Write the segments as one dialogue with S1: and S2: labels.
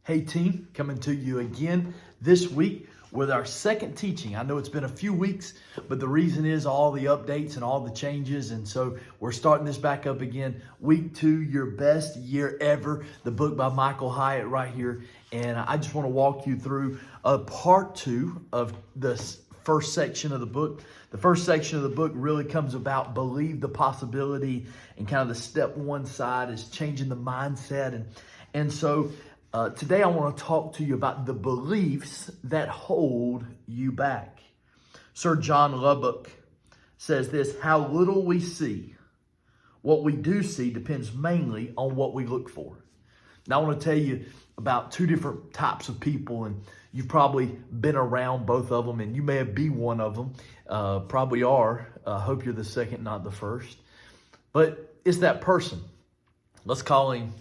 S1: Hey team, coming to you again this week with our second teaching. I know it's been a few weeks, but the reason is all the updates and all the changes. And so we're starting this back up again. Week 2, Your Best Year Ever, the book by Michael Hyatt right here. And I just want to walk you through part 2 of this first section of the book. The first section of the book really comes about believe the possibility, and kind of the step 1 side is changing the mindset. And so today I want to talk to you about the beliefs that hold you back. Sir John Lubbock says this: how little we see, what we do see depends mainly on what we look for. Now I want to tell you about 2 different types of people, and you've probably been around both of them, and you may be one of them. Probably are. Hope you're the second, not the first. But it's that person. Let's call him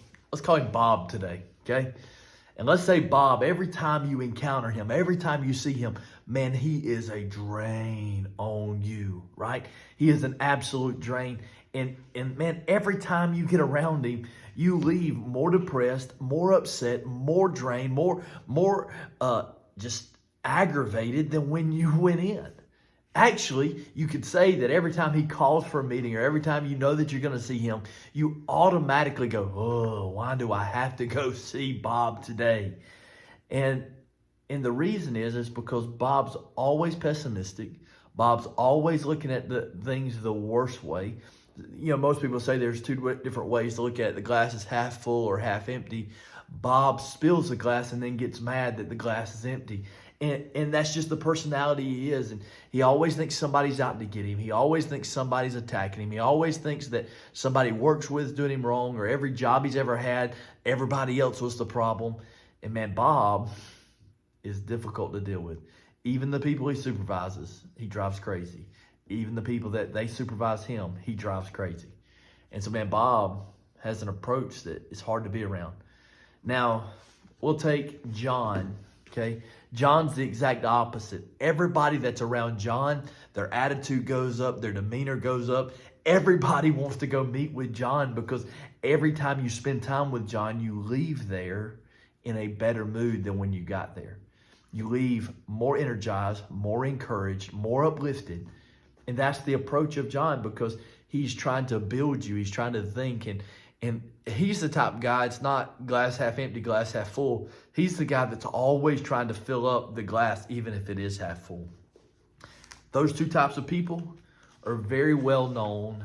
S1: Bob today. Okay. And let's say Bob, every time you encounter him, every time you see him, man, he is a drain on you, right? He is an absolute drain. And man, every time you get around him, you leave more depressed, more upset, more drained, more just aggravated than when you went in. Actually, you could say that every time he calls for a meeting, or every time you know that you're going to see him, you automatically go, oh, why do I have to go see Bob today? And the reason is because Bob's always pessimistic. Bob's always looking at the things the worst way. You know, most people say there's 2 different ways to look at it. The glass is half full or half empty. Bob spills the glass and then gets mad that the glass is empty. And that's just the personality he is. And he always thinks somebody's out to get him. He always thinks somebody's attacking him. He always thinks that somebody he works with is doing him wrong, or every job he's ever had, everybody else was the problem. And man, Bob is difficult to deal with. Even the people he supervises, he drives crazy. Even the people that they supervise him, he drives crazy. And so, man, Bob has an approach that is hard to be around. Now, we'll take John. Okay, John's the exact opposite. Everybody that's around John, their attitude goes up, their demeanor goes up. Everybody wants to go meet with John, because every time you spend time with John, you leave there in a better mood than when you got there. You leave more energized, more encouraged, more uplifted. And that's the approach of John, because he's trying to build you. He's trying to think, and he's the type of guy, it's not glass half empty, glass half full. He's the guy that's always trying to fill up the glass, even if it is half full. Those 2 types of people are very well known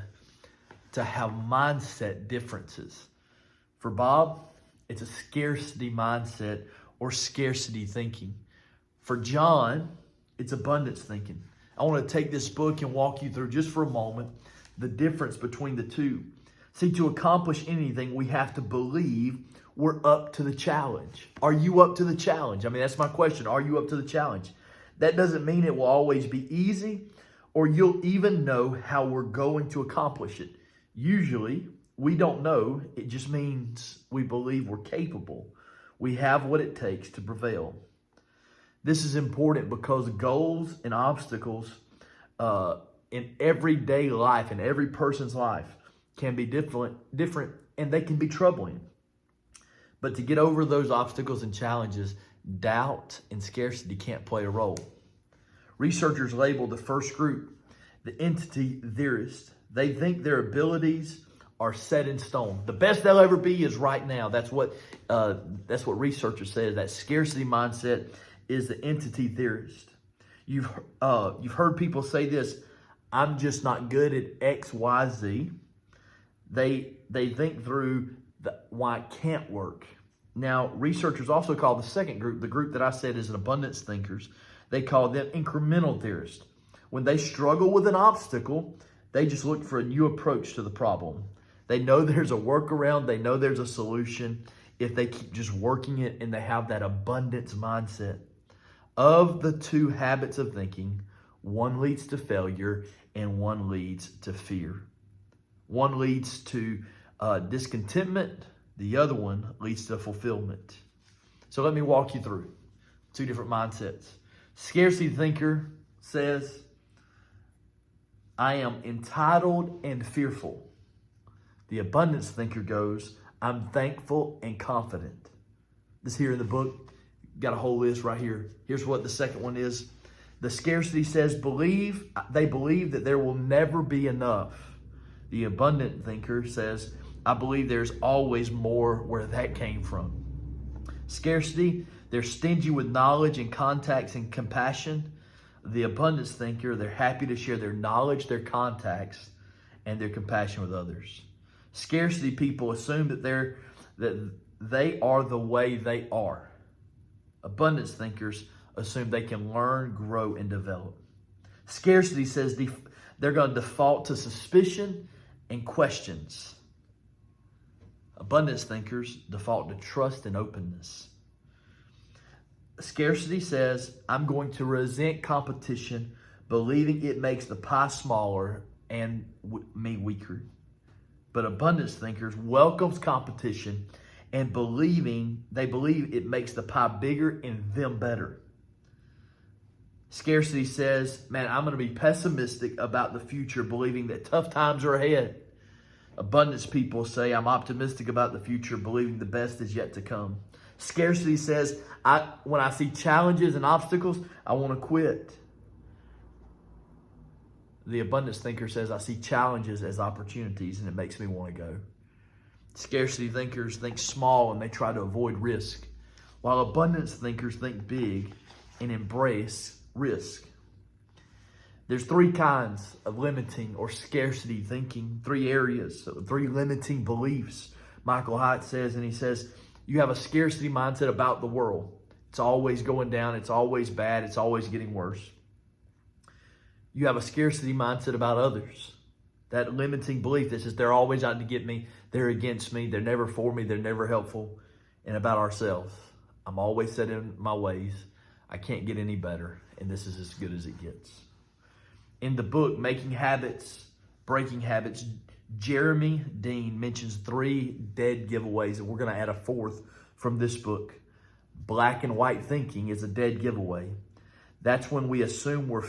S1: to have mindset differences. For Bob, it's a scarcity mindset or scarcity thinking. For John, it's abundance thinking. I want to take this book and walk you through, just for a moment, the difference between the 2. See, to accomplish anything, we have to believe we're up to the challenge. Are you up to the challenge? I mean, that's my question. Are you up to the challenge? That doesn't mean it will always be easy, or you'll even know how we're going to accomplish it. Usually, we don't know. It just means we believe we're capable. We have what it takes to prevail. This is important because goals and obstacles in everyday life, in every person's life, can be different, and they can be troubling. But to get over those obstacles and challenges, doubt and scarcity can't play a role. Researchers label the first group the entity theorist. They think their abilities are set in stone. The best they'll ever be is right now. That's what researchers say. That scarcity mindset is the entity theorist. You've heard people say this: I'm just not good at X, Y, Z. They think through why it can't work. Now, researchers also call the second group, the group that I said is an abundance thinkers, they call them incremental theorists. When they struggle with an obstacle, they just look for a new approach to the problem. They know there's a workaround. They know there's a solution if they keep just working it, and they have that abundance mindset. Of the 2 habits of thinking, one leads to failure and one leads to fear. One leads to discontentment. The other one leads to fulfillment. So let me walk you through 2 different mindsets. Scarcity thinker says, I am entitled and fearful. The abundance thinker goes, I'm thankful and confident. this here in the book. Got a whole list right here. Here's what the second one is. The scarcity says, they believe that there will never be enough. The abundant thinker says, I believe there's always more where that came from. Scarcity, they're stingy with knowledge and contacts and compassion. The abundance thinker, they're happy to share their knowledge, their contacts, and their compassion with others. Scarcity people assume that they are the way they are. Abundance thinkers assume they can learn, grow, and develop. Scarcity says they're going to default to suspicion and questions. Abundance thinkers default to trust and openness. Scarcity says, I'm going to resent competition, believing it makes the pie smaller and me weaker. But abundance thinkers welcomes competition and they believe it makes the pie bigger and them better. Scarcity says, man, I'm going to be pessimistic about the future, believing that tough times are ahead. Abundance people say, I'm optimistic about the future, believing the best is yet to come. Scarcity says, when I see challenges and obstacles, I want to quit. The abundance thinker says, I see challenges as opportunities and it makes me want to go. Scarcity thinkers think small and they try to avoid risk, while abundance thinkers think big and embrace risk. There's three kinds of limiting or scarcity thinking, three areas, three limiting beliefs. Michael Hyatt says, and he says, you have a scarcity mindset about the world. It's always going down. It's always bad. It's always getting worse. You have a scarcity mindset about others. That limiting belief that says they're always out to get me. They're against me. They're never for me. They're never helpful. And about ourselves. I'm always set in my ways. I can't get any better. And this is as good as it gets. In the book, Making Habits, Breaking Habits, Jeremy Dean mentions 3 dead giveaways, and we're going to add a 4th from this book. Black and white thinking is a dead giveaway. That's when we assume we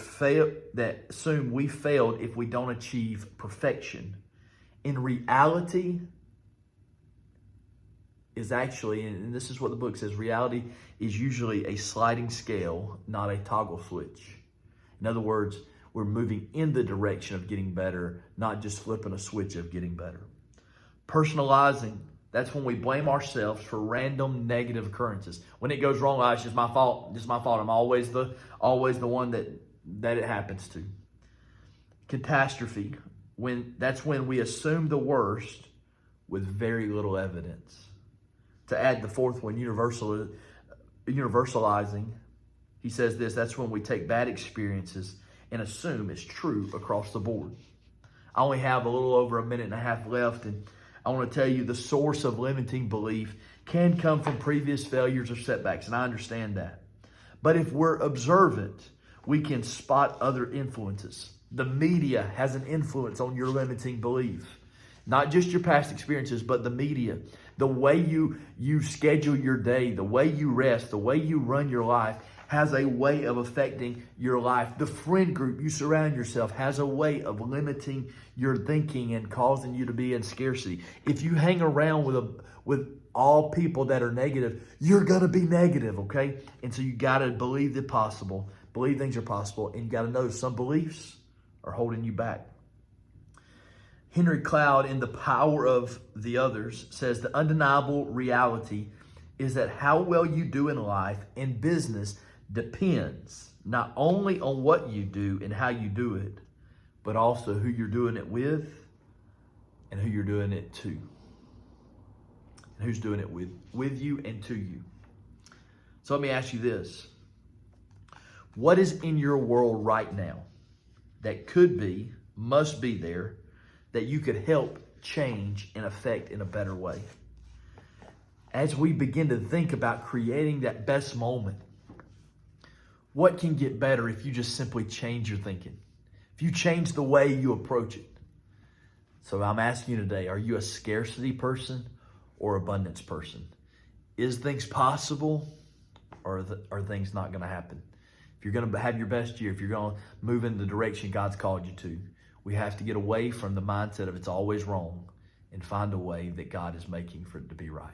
S1: failed if we don't achieve perfection. In reality is actually, and this is what the book says, reality is usually a sliding scale, not a toggle switch. In other words, we're moving in the direction of getting better, not just flipping a switch of getting better. Personalizing, that's when we blame ourselves for random negative occurrences. When it goes wrong, it's just my fault. Just my fault. I'm always the one that it happens to. Catastrophe, that's when we assume the worst with very little evidence. To add the 4th one, universalizing, he says this, that's when we take bad experiences and assume it's true across the board. I only have a little over a minute and a half left, and I want to tell you the source of limiting belief can come from previous failures or setbacks, and I understand that. But if we're observant, we can spot other influences. The media has an influence on your limiting belief. Not just your past experiences, but the media. The way you schedule your day, the way you rest, the way you run your life has a way of affecting your life. The friend group you surround yourself has a way of limiting your thinking and causing you to be in scarcity. If you hang around with all people that are negative, you're going to be negative, okay? And so you got to believe the possible, believe things are possible, and you got to know some beliefs are holding you back. Henry Cloud, in The Power of the Others, says the undeniable reality is that how well you do in life and business depends not only on what you do and how you do it, but also who you're doing it with and who you're doing it to. And who's doing it with you and to you. So let me ask you this. What is in your world right now that could be, must be there, that you could help change and affect in a better way? As we begin to think about creating that best moment, what can get better if you just simply change your thinking? If you change the way you approach it. So I'm asking you today, are you a scarcity person or abundance person? Is things possible or are things not going to happen? If you're going to have your best year, if you're going to move in the direction God's called you to, we have to get away from the mindset of it's always wrong and find a way that God is making for it to be right.